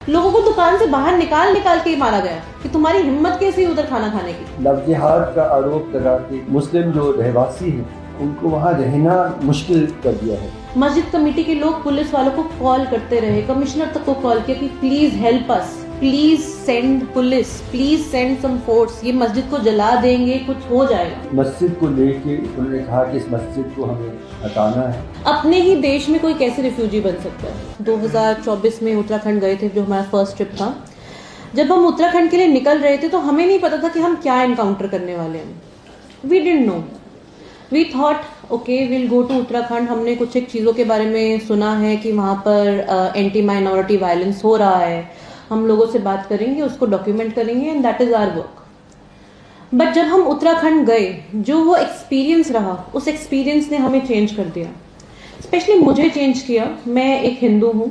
लोगों को दुकान से बाहर निकाल निकाल के ही मारा गया कि तुम्हारी हिम्मत कैसी उधर खाना खाने की। लव जिहाद का आरोप लगा के मुस्लिम जो रहवासी हैं उनको वहाँ रहना मुश्किल कर दिया है। मस्जिद कमेटी के लोग पुलिस वालों को कॉल करते रहे, कमिश्नर तक को कॉल किया कि please help us, please send police, please send some force, ये मस्जिद को जला देंगे, कुछ हो जाएगा। मस्जिद को लेके उन्होंने कहा कि इस मस्जिद को हमें हटाना है। अपने ही देश में कोई कैसे रिफ्यूजी बन सकता है। 2024 में उत्तराखंड गए थे, जो हमारा फर्स्ट ट्रिप था। जब हम उत्तराखंड के लिए निकल रहे थे तो हमें नहीं पता था कि हम क्या एनकाउंटर करने वाले हैं। We didn't know, we thought okay will go to Uttarakhand. हमने कुछ एक चीज़ों के बारे में सुना है कि वहाँ पर एंटी माइनॉरिटी वायलेंस हो रहा है, हम लोगों से बात करेंगे, उसको डॉक्यूमेंट करेंगे and that is our work. But जब हम उत्तराखंड गए, जो वो एक्सपीरियंस रहा, उस एक्सपीरियंस ने हमें चेंज कर दिया। स्पेशली मुझे चेंज किया। मैं एक हिंदू हूँ,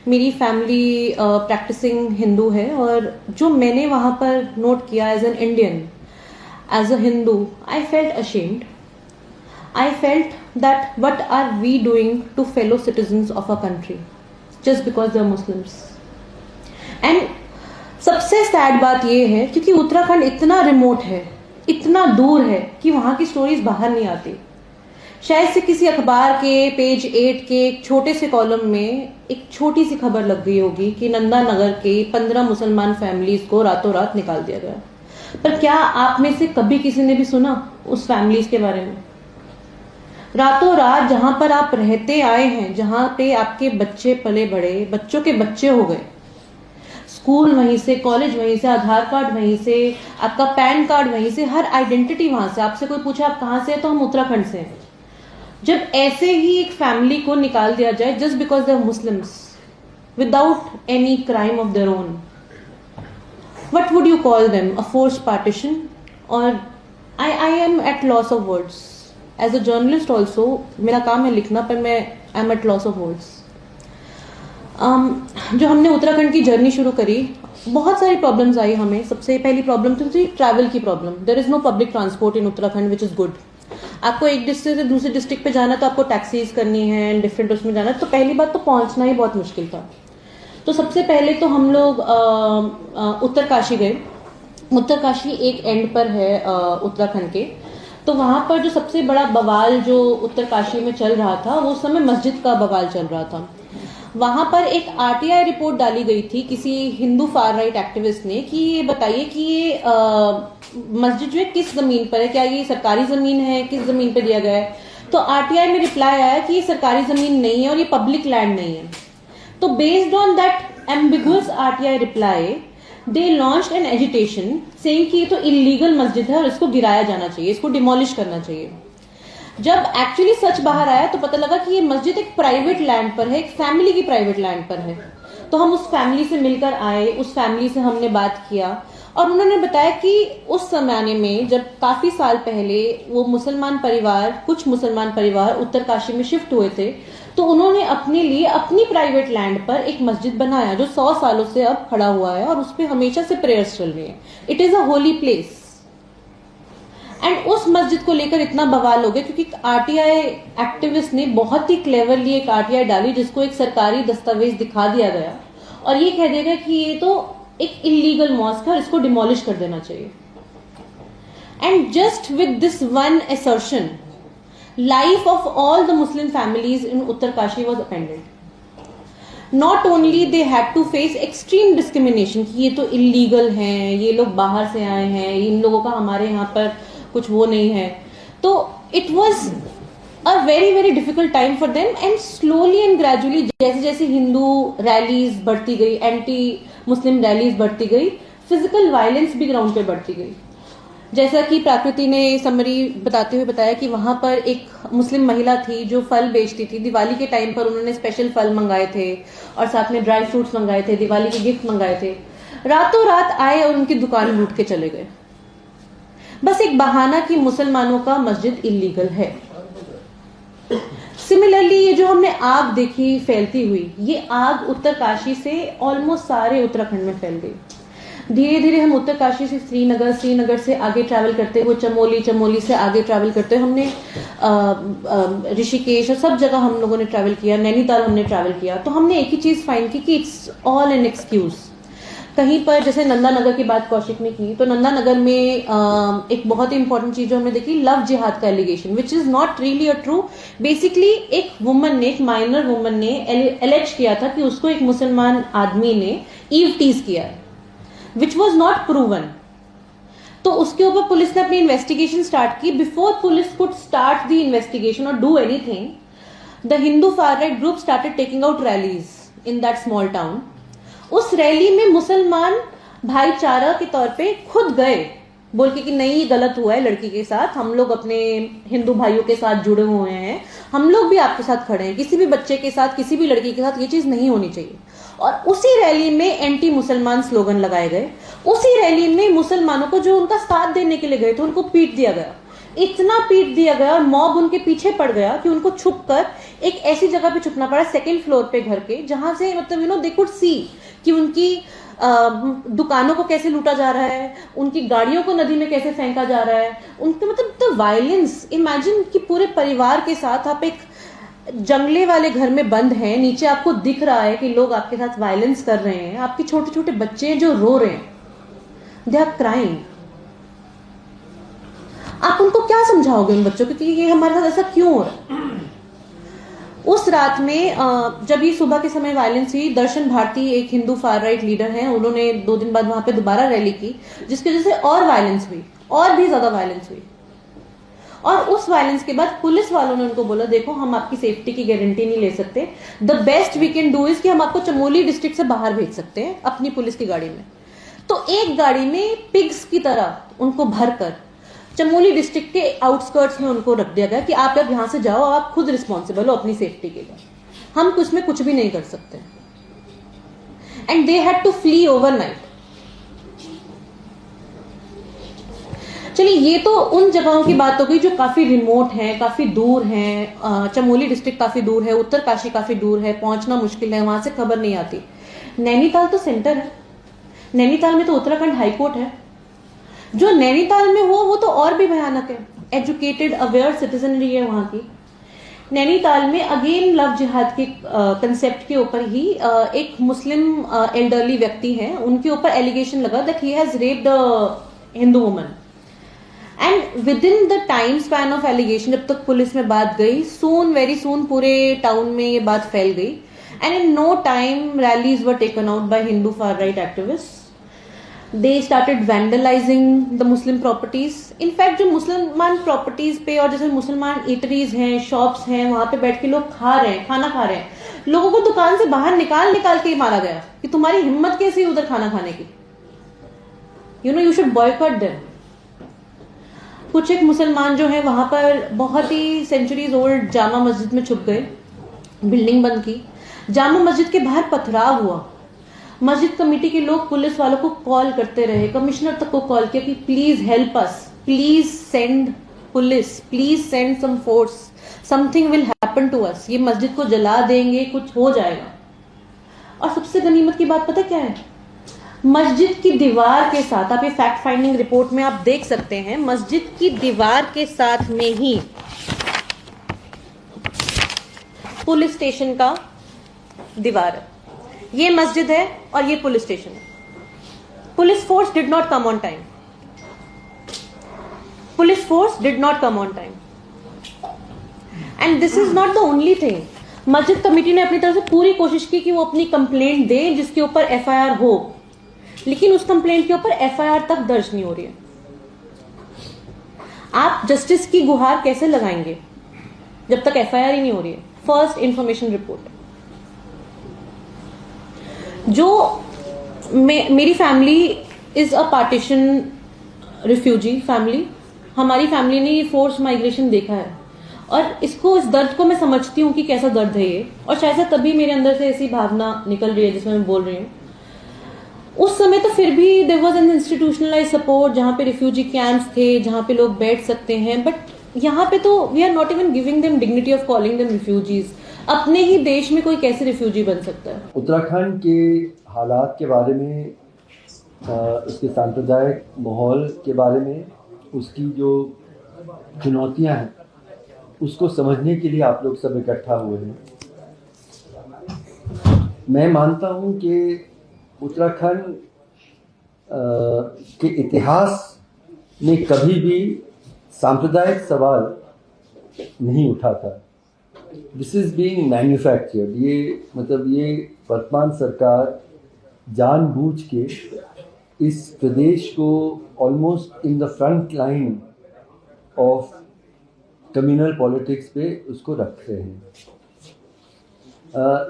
मेरी फैमिली प्रैक्टिसिंग हिंदू है, और जो मैंने वहाँ पर नोट किया as an Indian, as a Hindu, I felt ashamed. I felt that what are we doing to fellow citizens of our country just because they are Muslims? And सबसे सैड बात ये है क्योंकि उत्तराखंड इतना रिमोट है, इतना दूर है कि वहाँ की स्टोरीज बाहर नहीं आती। शायद से किसी अखबार के पेज 8 के एक छोटे से कॉलम में एक छोटी सी खबर लग गई होगी कि नंदा नगर के 15 मुसलमान फैमिलीज को रातों रात निकाल दिया गया। पर क्या आप में से कभी किसी ने भी सुना उस फैमिलीज के बारे में? रातों रात जहां पर आप रहते आए हैं, जहां पे आपके बच्चे पले बड़े, बच्चों के बच्चे हो गए, स्कूल वहीं से, कॉलेज वहीं से, आधार कार्ड वहीं से, आपका पैन कार्ड वहीं से, हर आइडेंटिटी वहां से। आपसे कोई पूछे आप कहां से हैं तो हम उत्तराखंड से हैं। जब ऐसे ही एक फैमिली को निकाल दिया जाए just because they are Muslims without any crime of their own, what would you call them? A forced partition? और I am at loss of words. As a journalist also, मेरा काम है लिखना, पर मैं I am at loss of words. जो हमने उत्तराखंड की जर्नी शुरू करी, बहुत सारी प्रॉब्लम्स आई हमें। सबसे पहली प्रॉब्लम तो थी ट्रैवल की problem. There is no public transport in Uttarakhand which is good. आपको एक डिस्ट्रिक्ट से दूसरे डिस्ट्रिक्ट पे जाना तो आपको टैक्सीज करनी है, डिफरेंट उसमें जाना, तो पहली बात तो पहुंचना ही बहुत मुश्किल था। तो सबसे पहले तो हम लोग उत्तरकाशी गए। उत्तरकाशी एक एंड पर है उत्तराखंड के। तो वहां पर जो सबसे बड़ा बवाल जो उत्तरकाशी में चल रहा था, वो उस समय मस्जिद का बवाल चल रहा था। वहां पर एक आरटीआई रिपोर्ट डाली गई थी किसी हिंदू फार राइट एक्टिविस्ट ने कि ये बताइए कि ये मस्जिद जो है किस जमीन पर है, क्या ये सरकारी जमीन है, किस जमीन पर दिया गया है? तो आरटीआई में रिप्लाई आया कि ये सरकारी जमीन नहीं है और ये पब्लिक लैंड नहीं है। तो based on that ambiguous RTI reply, they launched N agitation saying कि ये तो इलीगल मस्जिद है और इसको गिराया जाना चाहिए, इसको डिमोलिश करना चाहिए। जब एक्चुअली सच बाहर आया तो पता लगा कि ये मस्जिद एक प्राइवेट लैंड पर है, एक फैमिली की प्राइवेट लैंड पर है। तो हम उस फैमिली से मिलकर आए, उस फैमिली से हमने बात किया और उन्होंने बताया कि उस जमाने में जब काफी साल पहले वो मुसलमान परिवार, कुछ मुसलमान परिवार उत्तरकाशी में शिफ्ट हुए थे, तो उन्होंने अपने लिए अपनी प्राइवेट लैंड पर एक मस्जिद बनाया जो 100 सालों से अब खड़ा हुआ है और उस पर हमेशा से प्रेयर्स चल रही है। It is a holy place. And उस मस्जिद को लेकर इतना बवाल हो गया क्योंकि आरटीआई एक्टिविस्ट ने बहुत ही क्लेवरली एक आरटीआई डाली जिसको एक सरकारी दस्तावेज दिखा दिया गया और ये कह दिया गया कि ये तो एक इलीगल मॉस्क है और इसको डिमोलिश कर देना चाहिए। And just with this one assertion, life of all the Muslim families in Uttarkashi was upended. Not only they had to face extreme discrimination कि ये तो illegal हैं, ये लोग बाहर से आए हैं, इन लोगों का हमारे यहाँ पर कुछ वो नहीं है, तो it was a very very difficult time for them. And slowly and gradually जैसे जैसे हिंदू रैलीज बढ़ती गई, एंटी मुस्लिम रैलीज बढ़ती गई, फिजिकल वायलेंस भी ग्राउंड पे बढ़ती गई। जैसा कि प्राकृति ने समरी बताते हुए बताया कि वहां पर एक मुस्लिम महिला थी जो फल बेचती थी। दिवाली के टाइम पर उन्होंने स्पेशल फल मंगाए थे और साथ में ड्राई फ्रूट्स मंगाए थे, दिवाली के गिफ्ट मंगाए थे। रातों रात आए और उनकी दुकान लूट के चले गए, बस एक बहाना कि मुसलमानों का मस्जिद इलीगल है। सिमिलरली ये जो हमने आग देखी फैलती हुई, ये आग उत्तरकाशी से ऑलमोस्ट सारे उत्तराखंड में फैल गई। धीरे धीरे हम उत्तरकाशी से श्रीनगर, श्रीनगर से आगे ट्रैवल करते हुए चमोली, चमोली से आगे ट्रैवल करते हुए हमने ऋषिकेश और सब जगह हम लोगों ने ट्रैवल किया, नैनीताल हमने ट्रैवल किया। तो हमने एक ही चीज फाइंड की कि इट्स ऑल एन एक्सक्यूज। कहीं पर जैसे नंदानगर की बात कौशिक ने की, तो नंदानगर में एक बहुत ही इंपॉर्टेंट चीज जो हमने देखी, लव जिहाद का allegation, which is not really a true. Basically एक वुमन ने, एक माइनर वुमन ने एलेज किया था कि उसको एक मुसलमान आदमी ने ईव टीज किया है, विच वॉज नॉट प्रूवन। तो उसके ऊपर पुलिस ने अपनी इन्वेस्टिगेशन स्टार्ट की। Before police could start the investigation और do anything, the Hindu far right group started taking out rallies in that small town. उस रैली में मुसलमान भाईचारा के तौर पे खुद गए, बोल के कि नहीं ये गलत हुआ है लड़की के साथ, हम लोग अपने हिंदू भाइयों के साथ जुड़े हुए हैं, हम लोग भी आपके साथ खड़े हैं, किसी भी बच्चे के साथ, किसी भी लड़की के साथ ये चीज नहीं होनी चाहिए। और उसी रैली में एंटी मुसलमान स्लोगन लगाए गए। उसी रैली में मुसलमानों को जो उनका साथ देने के लिए गए थे उनको पीट दिया गया, इतना पीट दिया गया और मॉब उनके पीछे पड़ गया कि उनको छुपकर एक ऐसी जगह पे छुपना पड़ा, सेकंड फ्लोर पे घर के, जहां से मतलब दे कुड सी कि उनकी दुकानों को कैसे लूटा जा रहा है, उनकी गाड़ियों को नदी में कैसे फेंका जा रहा है, उनके मतलब द वायलेंस। इमेजिन कि पूरे परिवार के साथ आप एक जंगले वाले घर में बंद हैं, नीचे आपको दिख रहा है कि लोग आपके साथ वायलेंस कर रहे हैं, आपके छोटे छोटे बच्चे हैं जो रो रहे हैं, दे आर क्राइंग। आप उनको क्या समझाओगे उन बच्चों को कि ये हमारे साथ ऐसा क्यों हो रहा है? उस रात में जब ये सुबह के समय वायलेंस हुई, दर्शन भारती एक हिंदू फार राइट लीडर हैं, उन्होंने 2 दिन बाद वहां पे दोबारा रैली की, जिसकी वजह से और वायलेंस हुई, और भी ज्यादा वायलेंस हुई। और उस वायलेंस के बाद पुलिस वालों ने उनको बोला, देखो हम आपकी सेफ्टी की गारंटी नहीं ले सकते, the best we can do is कि हम आपको चमोली डिस्ट्रिक्ट से बाहर भेज सकते हैं अपनी पुलिस की गाड़ी में। तो एक गाड़ी में पिग्स की तरह उनको भरकर चमोली डिस्ट्रिक्ट के आउटस्कर्ट्स में उनको रख दिया गया कि आप अब यहां से जाओ, आप खुद रिस्पॉन्सिबल हो अपनी सेफ्टी के लिए, हम उसमें कुछ भी नहीं कर सकते। And they had to flee overnight. चलिए, ये तो उन जगहों की बात हो गई जो काफी रिमोट हैं, काफी दूर हैं। चमोली डिस्ट्रिक्ट काफी दूर है, उत्तरकाशी काफी दूर है, पहुंचना मुश्किल है, वहां से खबर नहीं आती। नैनीताल तो सेंटर है, नैनीताल में तो उत्तराखंड हाईकोर्ट है। जो नैनीताल में हो वो तो और भी भयानक है। एजुकेटेड अवेयर सिटीजनरी है वहां की। नैनीताल में अगेन लव जिहाद के कंसेप्ट के ऊपर ही एक मुस्लिम एल्डरली व्यक्ति है, उनके ऊपर एलिगेशन लगा that he has raped a Hindu woman. And within the time span of allegation, जब तक पुलिस में बात गई, सून वेरी सून पूरे टाउन में ये बात फैल गई। And in no time rallies were taken out by Hindu far right activist. They started vandalizing the Muslim properties. In fact, जो मुसलमान प्रॉपर्टीज पे और जैसे मुसलमान ईटरीज हैं, शॉप्स हैं, वहां पे बैठ के लोग खा रहे हैं, खाना खा रहे हैं, लोगों को दुकान से बाहर निकाल के ही मारा गया कि तुम्हारी हिम्मत कैसी उधर खाना खाने की, you should boycott them. कुछ एक मुसलमान जो है वहां पर बहुत ही सेंचुरीज ओल्ड जामा मस्जिद में छुप गए, बिल्डिंग बंद की, जामा मस्जिद के बाहर पथराव हुआ। मस्जिद कमेटी के लोग पुलिस वालों को कॉल करते रहे, कमिश्नर तक को कॉल किया कि please help us, please send police, please send some force, something will happen to us, ये मस्जिद को जला देंगे, कुछ हो जाएगा। और सबसे गनीमत की बात पता क्या है? मस्जिद की दीवार के साथ, आप ये फैक्ट फाइंडिंग रिपोर्ट में आप देख सकते हैं, मस्जिद की दीवार के साथ में ही पुलिस स्टेशन का दीवार है। ये मस्जिद है और ये पुलिस स्टेशन है। Police force did not come on time, police force did not come on time. And this is not the only thing. मस्जिद कमेटी ने अपनी तरफ से पूरी कोशिश की कि वो अपनी कंप्लेंट दे जिसके ऊपर एफआईआर हो, लेकिन उस कंप्लेंट के ऊपर एफआईआर तक दर्ज नहीं हो रही है। आप जस्टिस की गुहार कैसे लगाएंगे जब तक एफआईआर ही नहीं हो रही है? First information report. जो मेरी family is a partition refugee family, हमारी फैमिली ने ये फोर्स माइग्रेशन देखा है और इस दर्द को मैं समझती हूँ कि कैसा दर्द है ये, और शायद से तभी मेरे अंदर से ऐसी भावना निकल रही है जिसमें मैं बोल रही हूँ। उस समय तो फिर भी there was an institutionalized support, जहाँ पे रिफ्यूजी कैंप्स थे, जहाँ पे लोग बैठ सकते हैं, बट यहाँ पे तो we are not even giving them dignity of calling them refugees. अपने ही देश में कोई कैसे रिफ्यूजी बन सकता है? उत्तराखंड के हालात के बारे में उसके सांप्रदायिक माहौल के बारे में, उसकी जो चुनौतियां हैं उसको समझने के लिए आप लोग सब इकट्ठा हुए हैं। मैं मानता हूं कि उत्तराखंड के इतिहास में कभी भी सांप्रदायिक सवाल नहीं उठा था। This is being manufactured. ये मतलब ये वर्तमान सरकार जानबूझ के इस प्रदेश को almost in the front line of communal politics पे उसको रख रहे हैं।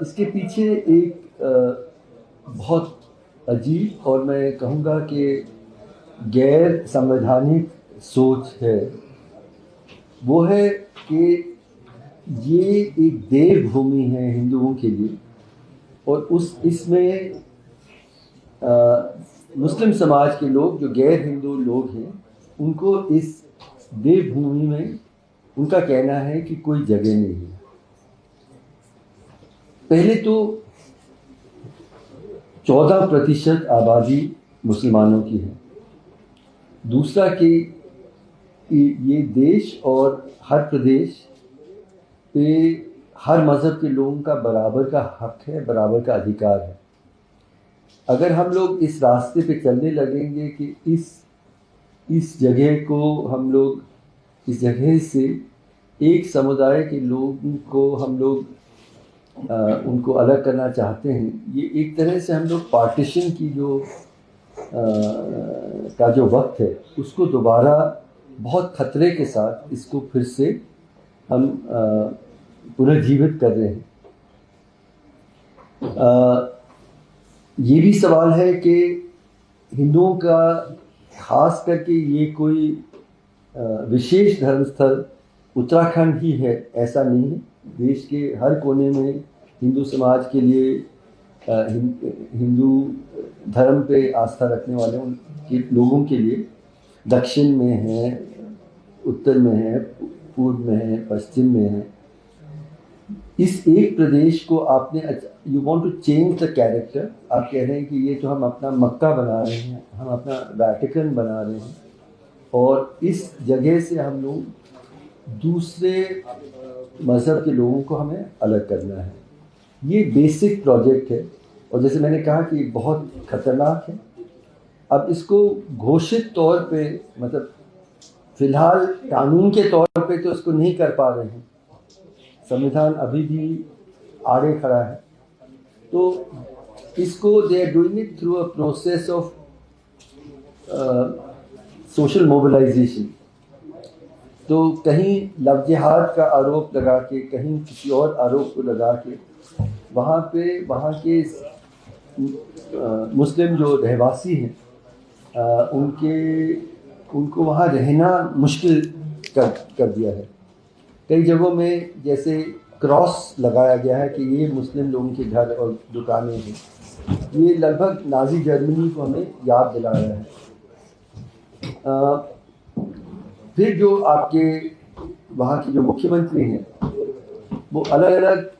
इसके पीछे एक बहुत अजीब और मैं कहूँगा कि गैर संवैधानिक सोच है। वो है कि ये एक देवभूमि है हिंदुओं के लिए, और इसमें मुस्लिम समाज के लोग जो गैर हिंदू लोग हैं उनको इस देवभूमि में उनका कहना है कि कोई जगह नहीं है। पहले तो 14% आबादी मुसलमानों की है। दूसरा कि ये देश और हर प्रदेश पे हर मज़हब के लोगों का बराबर का हक है, बराबर का अधिकार है। अगर हम लोग इस रास्ते पे चलने लगेंगे कि इस जगह को हम लोग, इस जगह से एक समुदाय के लोगों को हम लोग उनको अलग करना चाहते हैं, ये एक तरह से हम लोग पार्टीशन की का जो वक्त है उसको दोबारा बहुत खतरे के साथ इसको फिर से हम पुनर्जीवित कर रहे हैं। ये भी सवाल है कि हिंदुओं का खास करके ये कोई विशेष धर्मस्थल उत्तराखंड ही है, ऐसा नहीं है। देश के हर कोने में हिंदू समाज के लिए, हिंदू धर्म पे आस्था रखने वाले उनके लोगों के लिए दक्षिण में है, उत्तर में है, पूर्व में है, पश्चिम में है। इस एक प्रदेश को आपने, you want to change the character. आप कह रहे हैं कि ये जो हम अपना मक्का बना रहे हैं, हम अपना वैटिकन बना रहे हैं, और इस जगह से हम लोग दूसरे मज़हब के लोगों को हमें अलग करना है। ये बेसिक प्रोजेक्ट है, और जैसे मैंने कहा कि बहुत ख़तरनाक है। अब इसको घोषित तौर पे, मतलब फ़िलहाल कानून के तौर पे तो इसको नहीं कर पा रहे हैं, संविधान अभी भी आड़े खड़ा है। तो इसको they are doing it through a process of social mobilization. तो कहीं लव जिहाद का आरोप लगा के, कहीं किसी और आरोप को लगा के वहाँ के मुस्लिम जो रहवासी हैं उनको वहाँ रहना मुश्किल कर दिया है। कई जगहों में जैसे क्रॉस लगाया गया है कि ये मुस्लिम लोगों के घर और दुकानें हैं। ये लगभग नाजी जर्मनी को हमें याद दिला रहा है। फिर जो आपके वहाँ के जो मुख्यमंत्री हैं वो अलग अलग,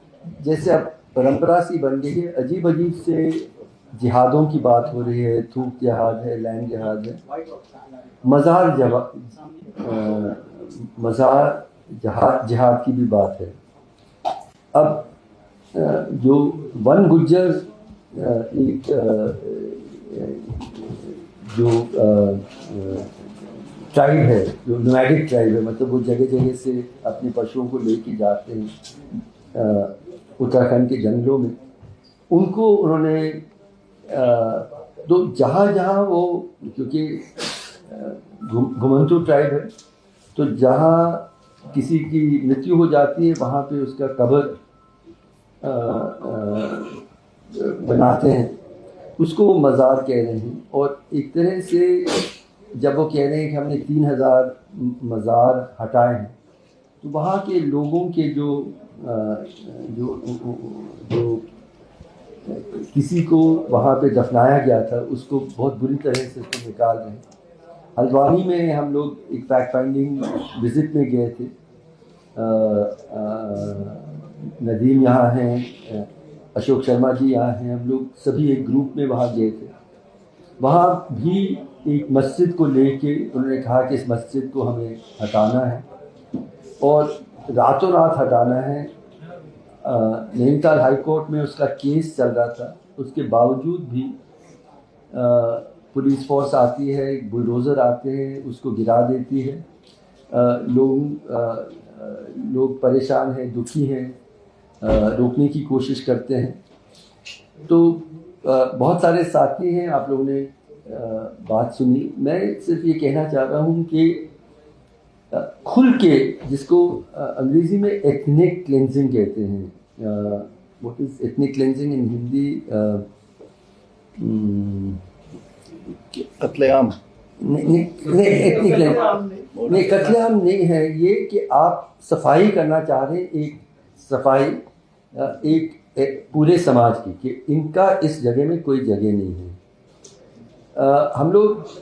जैसे अब परंपरा सी बन गई है, अजीब अजीब से जिहादों की बात हो रही है। थूक जिहाद है, लैंड जिहाद है, मज़ार जिहाद की भी बात है। अब जो वन गुज्जर एक जो ट्राइब है, जो नोमैडिक ट्राइब है, मतलब वो जगह जगह से अपने पशुओं को लेके जाते हैं उत्तराखंड के जंगलों में। उनको उन्होंने तो जहाँ जहाँ वो, क्योंकि घुमंतू ट्राइब है, तो जहाँ किसी की मृत्यु हो जाती है वहाँ पे उसका कब्र बनाते हैं, उसको वो मज़ार कह रहे हैं। और एक तरह से जब वो कह रहे हैं कि हमने 3000 मज़ार हटाए हैं, तो वहाँ के लोगों के जो किसी को वहाँ पे दफनाया गया था उसको बहुत बुरी तरह से उसको निकाल रहे हैं। हल्द्वानी में हम लोग एक फैक्ट फाइंडिंग विज़िट में गए थे। नदीम यहाँ हैं, अशोक शर्मा जी यहाँ हैं, हम लोग सभी एक ग्रुप में वहाँ गए थे। वहाँ भी एक मस्जिद को लेके उन्होंने कहा कि इस मस्जिद को हमें हटाना है और रातों रात हटाना है। नैनीताल हाई कोर्ट में उसका केस चल रहा था, उसके बावजूद भी पुलिस फोर्स आती है, बुलडोज़र आते हैं, उसको गिरा देती है। लोग परेशान हैं, दुखी हैं, रोकने की कोशिश करते हैं। तो बहुत सारे साथी हैं, आप लोगों ने बात सुनी। मैं सिर्फ ये कहना चाह रहा हूँ कि खुल के, जिसको अंग्रेजी में एथनिक क्लेंजिंग कहते हैं, व्हाट इज एथनिक क्लेंजिंग इन हिंदी? कत्लेआम नहीं, एथनिक क्लेंजिंग नहीं, कत्लेआम नहीं है ये कि आप सफाई करना चाह रहे हैं, एक सफाई एक पूरे समाज की, कि इनका इस जगह में कोई जगह नहीं है। हम लोग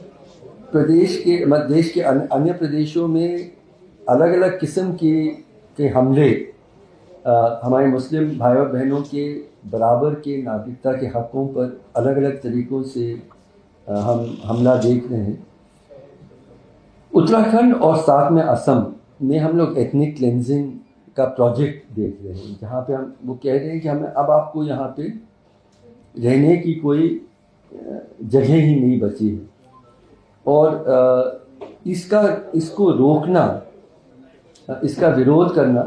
देश के अन्य प्रदेशों में अलग अलग किस्म के हमले हमारे मुस्लिम भाई और बहनों के बराबर के नागरिकता के हकों पर अलग अलग तरीक़ों से हम हमला देख रहे हैं। उत्तराखंड और साथ में असम में हम लोग एथनिक क्लेंजिंग का प्रोजेक्ट देख रहे हैं, जहाँ पे हम वो कह रहे हैं कि हमें अब आपको यहाँ पे रहने की कोई जगह ही नहीं बची है और इसको रोकना, इसका विरोध करना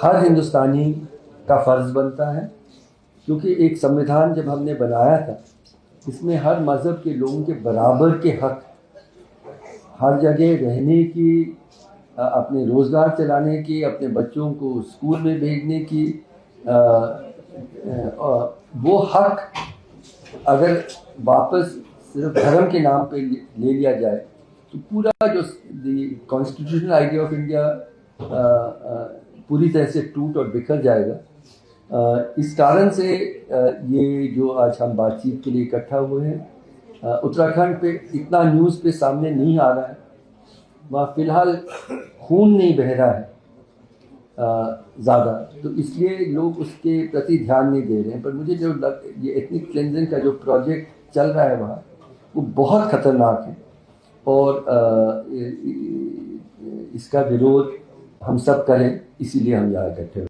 हर हिंदुस्तानी का फ़र्ज़ बनता है, क्योंकि एक संविधान जब हमने बनाया था इसमें हर मज़हब के लोगों के बराबर के हक, हर जगह रहने की, अपने रोज़गार चलाने की, अपने बच्चों को स्कूल में भेजने की, वो हक अगर वापस सिर्फ धर्म के नाम पे ले लिया जाए तो पूरा जो कॉन्स्टिट्यूशनल आइडिया ऑफ इंडिया पूरी तरह से टूट और बिखर जाएगा। इस कारण से ये जो आज हम बातचीत के लिए इकट्ठा हुए हैं, उत्तराखंड पे इतना न्यूज़ पे सामने नहीं आ रहा है, वहाँ फ़िलहाल खून नहीं बह रहा है ज़्यादा, तो इसलिए लोग उसके प्रति ध्यान नहीं दे रहे हैं। पर मुझे जो ये एथनिक क्लेंजिंग का जो प्रोजेक्ट चल रहा है वहाँ, वो बहुत ख़तरनाक है और इसका विरोध हम सब करें, इसीलिए हम यहाँ इकट्ठे हुए।